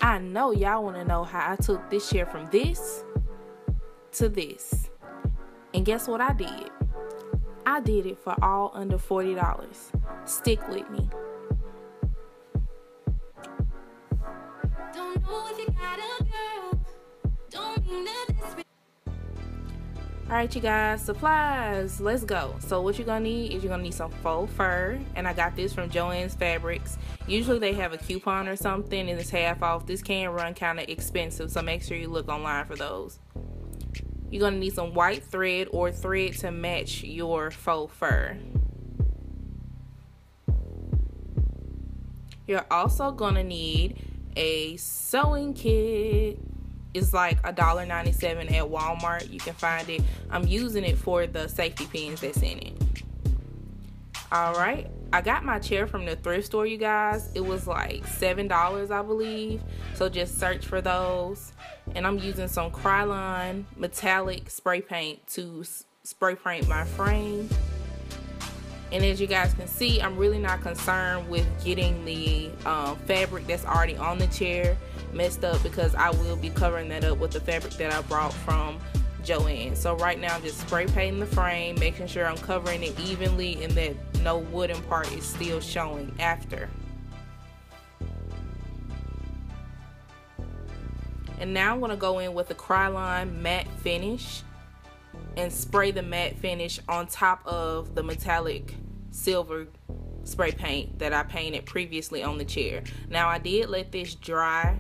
I know y'all want to know how I took this chair from this to this. And guess what I did? I did it for all under $40. Stick with me. Don't know if you got a girl. Don't mean that. Alright, you guys, supplies. Let's go. So what you're gonna need is you're gonna need some faux fur, and I got this from JoAnn's Fabrics. Usually they have a coupon or something and it's half off. This can run kind of expensive, so make sure you look online for those. You're gonna need some white thread or thread to match your faux fur. You're also gonna need a sewing kit. It's like $1.97 at Walmart. You can find it. I'm using it for the safety pins that's in it. Alright, I got my chair from the thrift store, you guys. It was like $7, I believe. So just search for those. And I'm using some Krylon metallic spray paint to spray paint my frame. And as you guys can see, I'm really not concerned with getting the fabric that's already on the chair messed up, because I will be covering that up with the fabric that I brought from JoAnn. So right now I'm just spray painting the frame, making sure I'm covering it evenly and that no wooden part is still showing after. And now I'm going to go in with the Krylon matte finish and spray the matte finish on top of the metallic silver spray paint that I painted previously on the chair. Now I did let this dry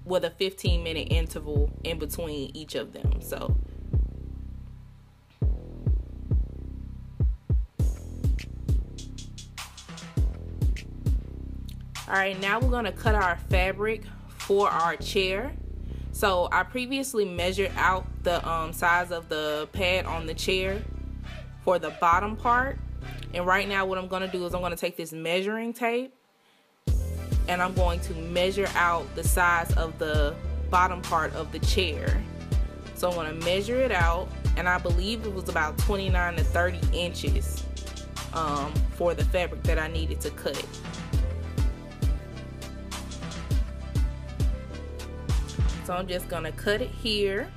with a 15-minute interval in between each of them. So alright, now we're going to cut our fabric for our chair. So I previously measured out the size of the pad on the chair for the bottom part, and right now what I'm going to do is I'm going to take this measuring tape and I'm going to measure out the size of the bottom part of the chair. So I'm going to measure it out, and I believe it was about 29 to 30 inches for the fabric that I needed to cut. So I'm just going to cut it here.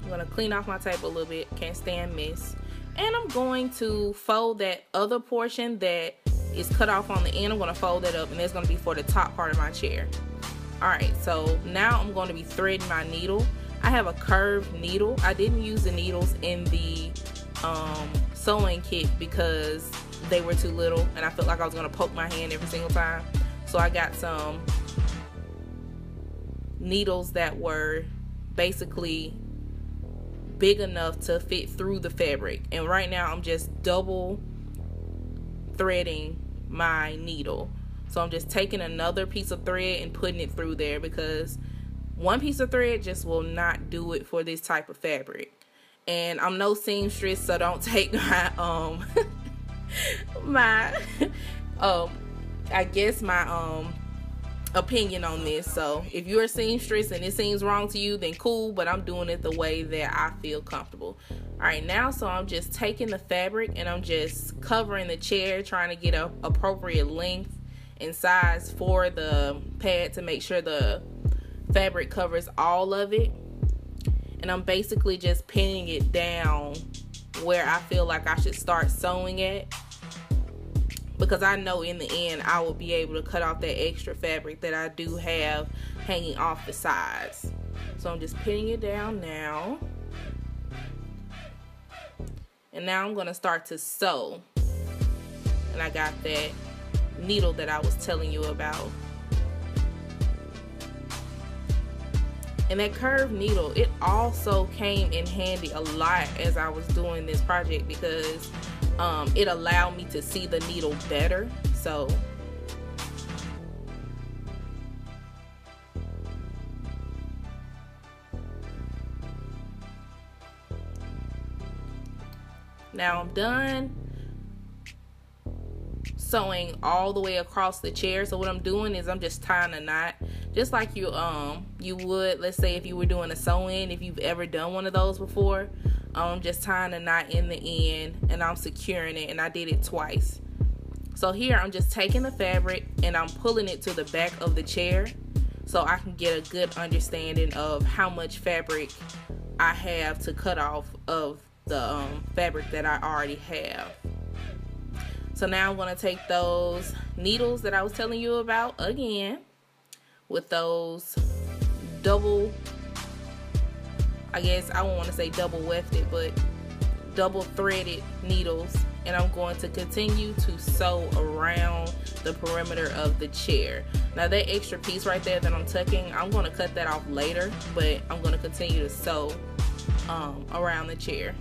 I'm going to clean off my tape a little bit, can't stand mess. And I'm going to fold that other portion that is cut off on the end. I'm going to fold that up, and that's going to be for the top part of my chair. Alright, so now I'm going to be threading my needle. I have a curved needle. I didn't use the needles in the sewing kit because they were too little and I felt like I was going to poke my hand every single time. So I got some needles that were basically big enough to fit through the fabric. And right now I'm just double threading my needle. So I'm just taking another piece of thread and putting it through there, because one piece of thread just will not do it for this type of fabric. And I'm no seamstress, so don't take my I guess my opinion on this. So if you're a seamstress and it seems wrong to you, then cool, but I'm doing it the way that I feel comfortable. Alright, now so I'm just taking the fabric and I'm just covering the chair, trying to get a appropriate length and size for the pad to make sure the fabric covers all of it. And I'm basically just pinning it down where I feel like I should start sewing at, because I know in the end I will be able to cut off that extra fabric that I do have hanging off the sides. So I'm just pinning it down now. And now I'm going to start to sew. And I got that needle that I was telling you about. And that curved needle, it also came in handy a lot as I was doing this project, because it allowed me to see the needle better. So now I'm done sewing all the way across the chair. So what I'm doing is I'm just tying a knot just like you would, let's say if you were doing a sew-in, if you've ever done one of those before. Just tying a knot in the end, and I'm securing it, and I did it twice. So here I'm just taking the fabric and I'm pulling it to the back of the chair so I can get a good understanding of how much fabric I have to cut off of the fabric that I already have. So now I'm going to take those needles that I was telling you about again with those double, I guess I won't want to say double wefted, but double threaded needles, and I'm going to continue to sew around the perimeter of the chair. Now that extra piece right there that I'm tucking, I'm going to cut that off later, but I'm going to continue to sew around the chair.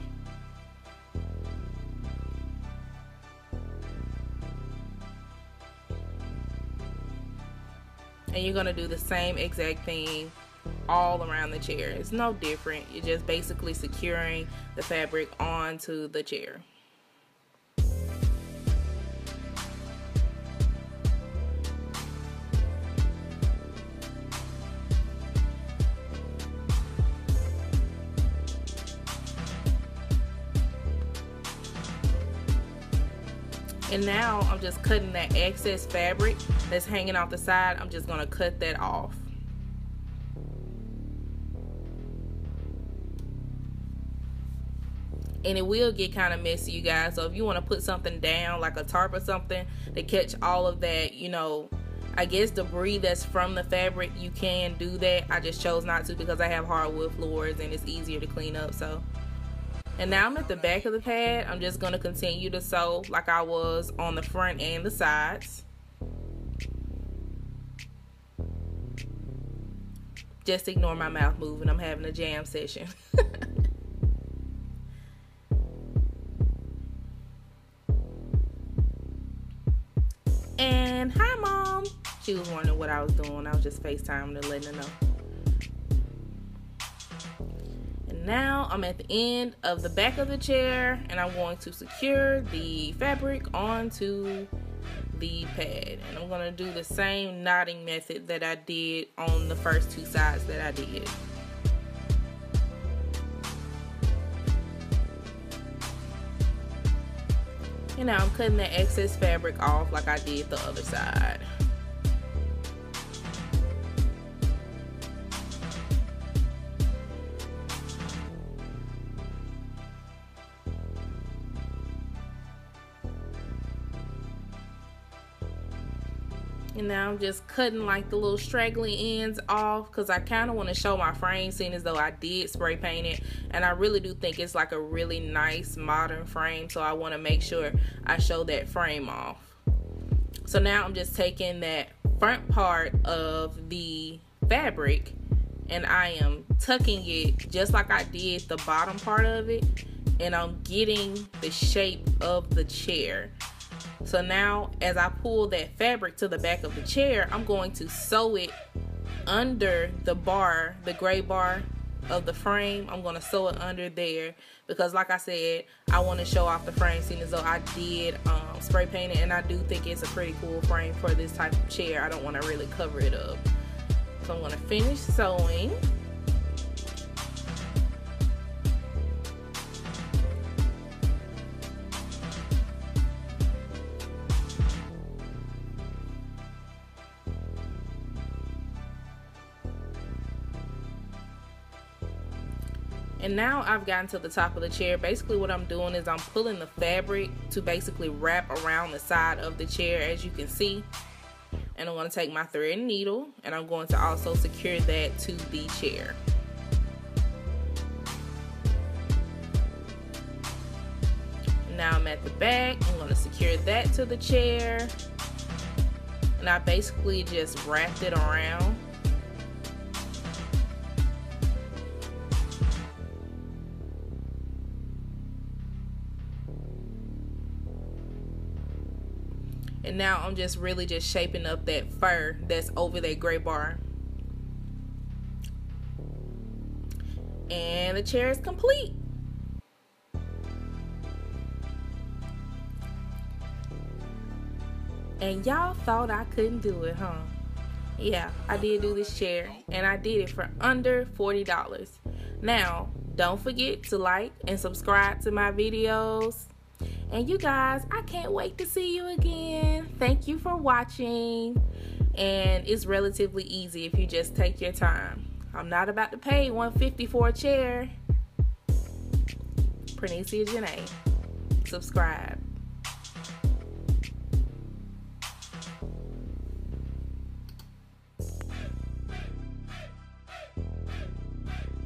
And you're going to do the same exact thing all around the chair. It's no different. You're just basically securing the fabric onto the chair. And now I'm just cutting that excess fabric that's hanging off the side. I'm just going to cut that off. And it will get kind of messy, you guys. So if you want to put something down like a tarp or something to catch all of that, you know, I guess debris that's from the fabric, you can do that. I just chose not to because I have hardwood floors and it's easier to clean up. So, and now I'm at the back of the pad. I'm just going to continue to sew like I was on the front and the sides. Just ignore my mouth moving. I'm having a jam session. And hi, Mom. She was wondering what I was doing. I was just FaceTiming to let her know. And now I'm at the end of the back of the chair, and I'm going to secure the fabric onto the pad. And I'm going to do the same knotting method that I did on the first two sides that I did. And now I'm cutting the excess fabric off like I did the other side. And now I'm just cutting like the little straggly ends off because I kind of want to show my frame, seeing as though I did spray paint it. And I really do think it's like a really nice modern frame, so I want to make sure I show that frame off. So now I'm just taking that front part of the fabric and I am tucking it just like I did the bottom part of it, and I'm getting the shape of the chair. So now as I pull that fabric to the back of the chair, I'm going to sew it under the bar, the gray bar of the frame. I'm going to sew it under there because like I said, I want to show off the frame, seeing as though I did spray paint it, and I do think it's a pretty cool frame for this type of chair. I don't want to really cover it up. So I'm going to finish sewing. And now I've gotten to the top of the chair. Basically what I'm doing is I'm pulling the fabric to basically wrap around the side of the chair, as you can see. And I'm going to take my thread and needle, and I'm going to also secure that to the chair. Now I'm at the back. I'm going to secure that to the chair. And I basically just wrapped it around. And now I'm just really just shaping up that fur that's over that gray bar. And the chair is complete. And y'all thought I couldn't do it, huh? Yeah, I did do this chair, and I did it for under $40. Now, don't forget to like and subscribe to my videos. And you guys, I can't wait to see you again. Thank you for watching. And it's relatively easy if you just take your time. I'm not about to pay $150 for a chair. Pranicia Janae. Subscribe.